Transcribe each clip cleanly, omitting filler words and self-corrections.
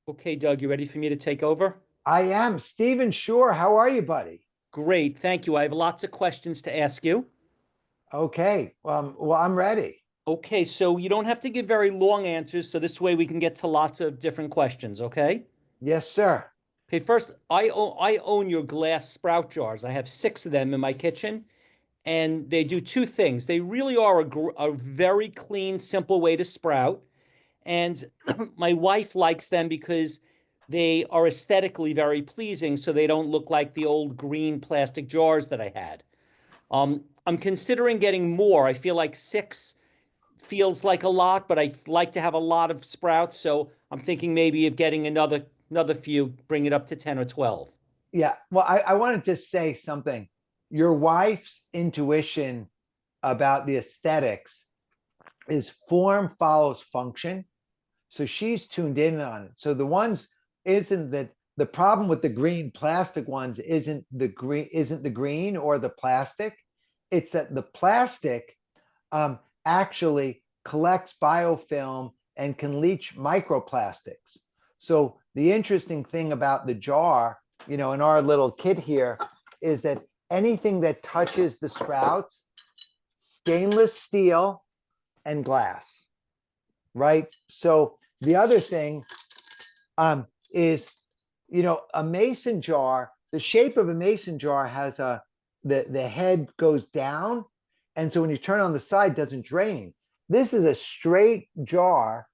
Okay, Doug, you ready for me to take over? I am. Stephen Shore, how are you, buddy? Great, thank you. I have lots of questions to ask you. Okay. Well, I'm ready. Okay, so you don't have to give very long answers, so this way we can get to lots of different questions, okay? Yes, sir. Okay, first, I own your glass sprout jars. I have six of them in my kitchen, and they do two things. They really are a very clean, simple way to sprout, and my wife likes them because they are aesthetically very pleasing, so they don't look like the old green plastic jars that I had. I'm considering getting more. I feel like six feels like a lot, but I like to have a lot of sprouts, so I'm thinking maybe of getting another few, bring it up to 10 or 12. Yeah. Well, I want to just say something. Your wife's intuition about the aesthetics is form follows function. So she's tuned in on it. So the ones isn't that the problem with the green plastic ones isn't the green or the plastic. It's that the plastic actually collects biofilm and can leach microplastics. So the interesting thing about the jar, in our little kit here, is that anything that touches the sprouts, stainless steel and glass, right? So the other thing is, a mason jar, the shape of a mason jar has the head goes down. And so when you turn on the side, it doesn't drain. This is a straight jar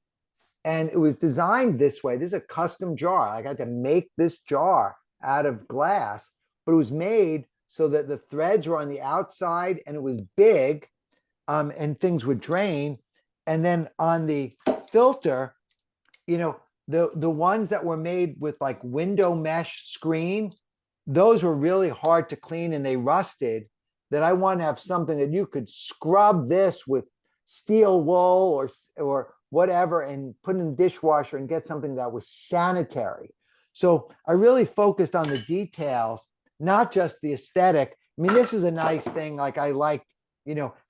and it was designed this way. This is a custom jar. I got to make this jar out of glass, but it was made so that the threads were on the outside and it was big, and things would drain. And then on the filter, the ones that were made with like window mesh screen, those were really hard to clean and they rusted. That I want to have something that you could scrub this with steel wool or whatever and put in the dishwasher and get something that was sanitary. So I really focused on the details, not just the aesthetic. I mean, this is a nice thing. Like I liked,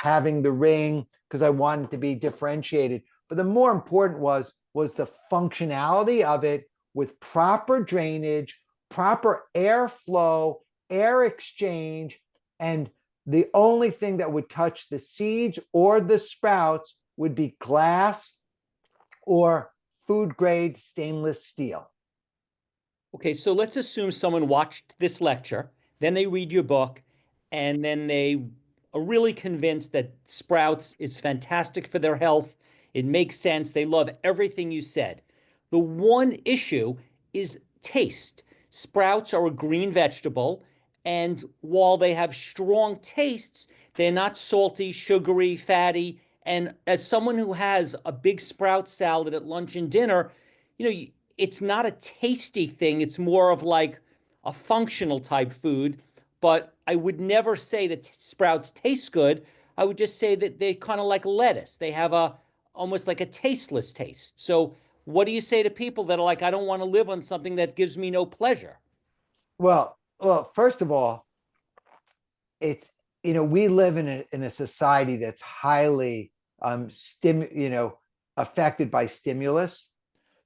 having the ring because I wanted to be differentiated. But the more important was the functionality of it with proper drainage, proper airflow, air exchange, and the only thing that would touch the seeds or the sprouts would be glass or food grade stainless steel. Okay, so let's assume someone watched this lecture, then they read your book, and then they are really convinced that sprouts is fantastic for their health. It makes sense. They love everything you said. The one issue is taste. Sprouts are a green vegetable, and while they have strong tastes, they're not salty, sugary, fatty. And as someone who has a big sprout salad at lunch and dinner, you know, it's not a tasty thing. It's more of like a functional type food. But I would never say that sprouts taste good. I would just say that they kind of like lettuce. They have a almost like a tasteless taste. So what do you say to people that are like, I don't want to live on something that gives me no pleasure? Well, first of all, it's we live in a society that's highly affected by stimulus.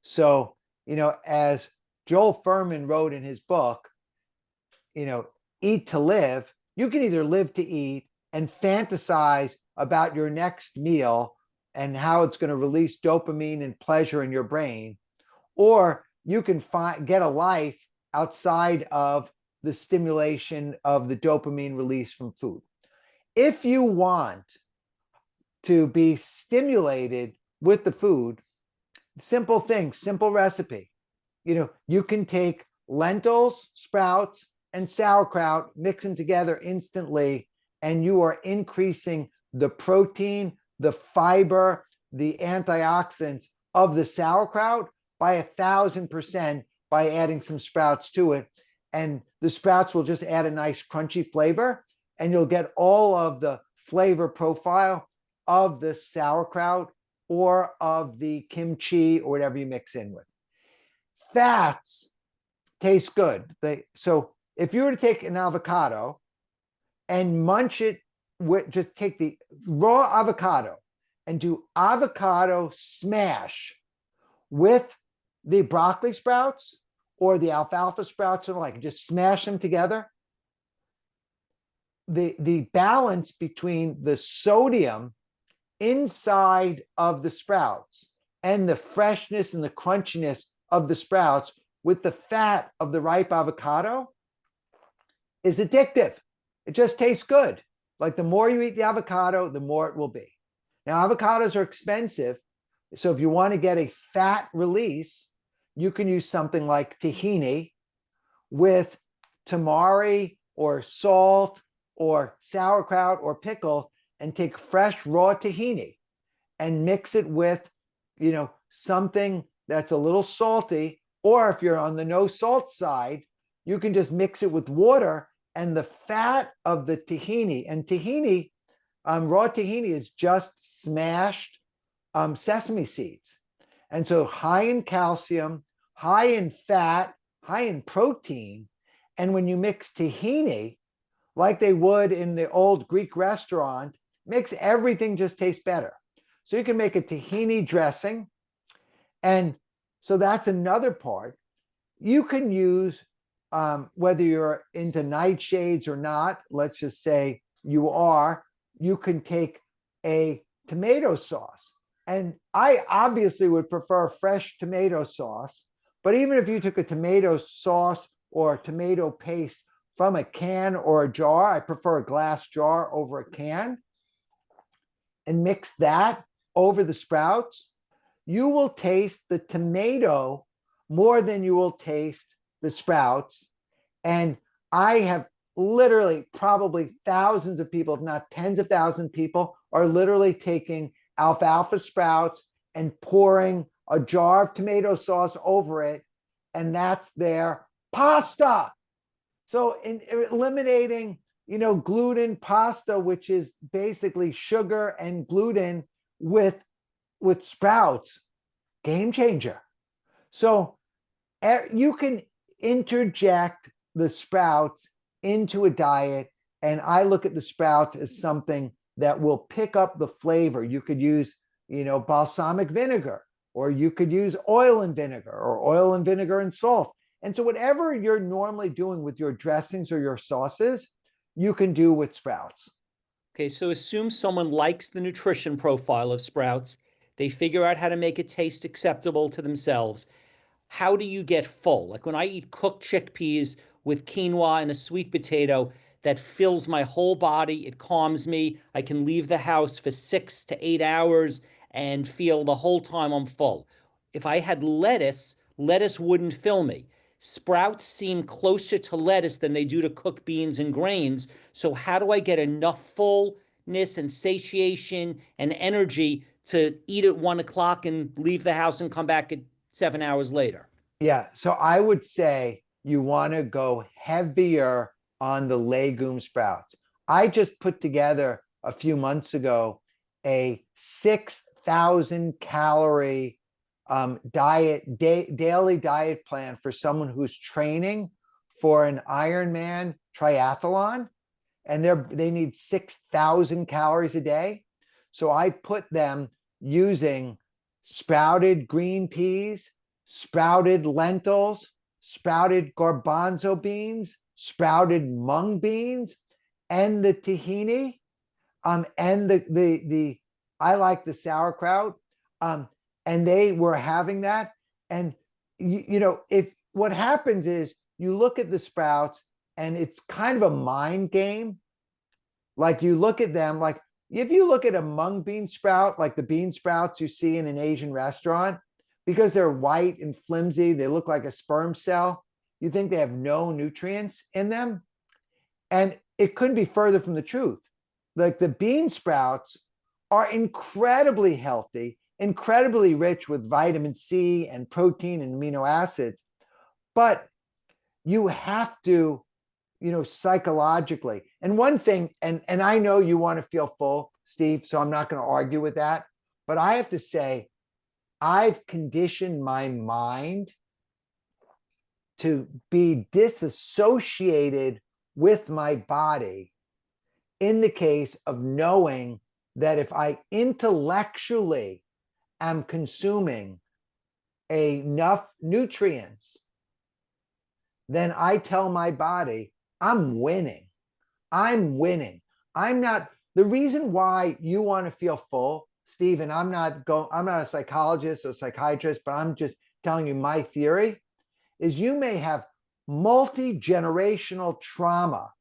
So, as Joel Furman wrote in his book, you know, eat to live, you can either live to eat and fantasize about your next meal and how it's going to release dopamine and pleasure in your brain, or you can get a life outside of the stimulation of the dopamine release from food. If you want to be stimulated with the food, simple thing, simple recipe. You can take lentils, sprouts, and sauerkraut, mix them together instantly, and you are increasing the protein, the fiber, the antioxidants of the sauerkraut by 1,000% by adding some sprouts to it. And the sprouts will just add a nice crunchy flavor, and you'll get all of the flavor profile of the sauerkraut or of the kimchi or whatever you mix in with. Fats taste good. So if you were to take an avocado and munch it just take the raw avocado and do avocado smash with the broccoli sprouts or the alfalfa sprouts and like just smash them together, the balance between the sodium inside of the sprouts and the freshness and the crunchiness of the sprouts with the fat of the ripe avocado is addictive. It just tastes good. Like the more you eat the avocado, the more it will be. Now, avocados are expensive. So if you want to get a fat release, you can use something like tahini with tamari or salt or sauerkraut or pickle, and take fresh raw tahini and mix it with, something that's a little salty. Or if you're on the no salt side, you can just mix it with water, and the fat of the tahini, and tahini, raw tahini is just smashed sesame seeds. And so high in calcium, high in fat, high in protein. And when you mix tahini, like they would in the old Greek restaurant, makes everything just taste better. So you can make a tahini dressing. And so that's another part. You can use, whether you're into nightshades or not, let's just say you are, you can take a tomato sauce. And I obviously would prefer fresh tomato sauce, but even if you took a tomato sauce or tomato paste from a can or a jar, I prefer a glass jar over a can, and mix that over the sprouts, you will taste the tomato more than you will taste the sprouts. And I have literally probably thousands of people, if not tens of thousands of people, are literally taking alfalfa sprouts and pouring a jar of tomato sauce over it, and that's their pasta. So in eliminating, gluten pasta, which is basically sugar and gluten with sprouts, game changer. So you can interject the sprouts into a diet, and I look at the sprouts as something that will pick up the flavor. You could use, balsamic vinegar, or you could use oil and vinegar, or oil and vinegar and salt. And so whatever you're normally doing with your dressings or your sauces, you can do with sprouts. Okay, so assume someone likes the nutrition profile of sprouts. They figure out how to make it taste acceptable to themselves. How do you get full? Like when I eat cooked chickpeas with quinoa and a sweet potato, that fills my whole body. It calms me. I can leave the house for 6 to 8 hours and feel the whole time I'm full. If I had lettuce, lettuce wouldn't fill me. Sprouts seem closer to lettuce than they do to cooked beans and grains. So how do I get enough fullness and satiation and energy to eat at 1 o'clock and leave the house and come back at 7 hours later? Yeah. So I would say you want to go heavier on the legume sprouts. I just put together a few months ago a 6,000 calorie daily diet plan for someone who's training for an Ironman triathlon, and they need 6,000 calories a day. So I put them using sprouted green peas, sprouted lentils, sprouted garbanzo beans, sprouted mung beans, and the tahini, and the I like the sauerkraut, and they were having that. And if what happens is you look at the sprouts, and it's kind of a mind game. Like you look at them, like if you look at a mung bean sprout, like the bean sprouts you see in an Asian restaurant, because they're white and flimsy, they look like a sperm cell. You think they have no nutrients in them. And it couldn't be further from the truth. Like the bean sprouts are incredibly healthy, incredibly rich with vitamin C and protein and amino acids. But you have to, psychologically. And one thing, and I know you want to feel full, Steve, so I'm not going to argue with that. But I have to say, I've conditioned my mind to be disassociated with my body in the case of knowing that if I intellectually am consuming enough nutrients, then I tell my body, I'm winning. I'm winning. I'm not the reason why you want to feel full, Steve, and I'm not a psychologist or psychiatrist, but I'm just telling you my theory is you may have multi-generational trauma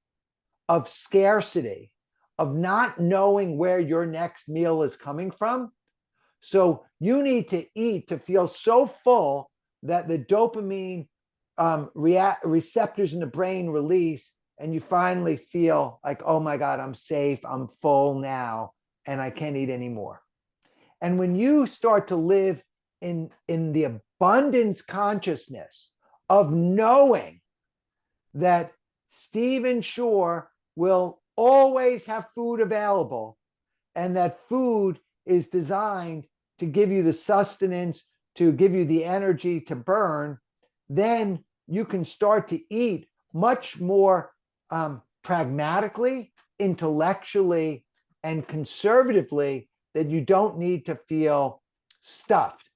of scarcity, of not knowing where your next meal is coming from. So you need to eat to feel so full that the dopamine receptors in the brain release, and you finally feel like, oh my God, I'm safe, I'm full now, and I can't eat anymore. And when you start to live in the abundance consciousness of knowing that Stephen Shore will always have food available, and that food is designed to give you the sustenance, to give you the energy to burn, then you can start to eat much more pragmatically, intellectually, and conservatively, that you don't need to feel stuffed.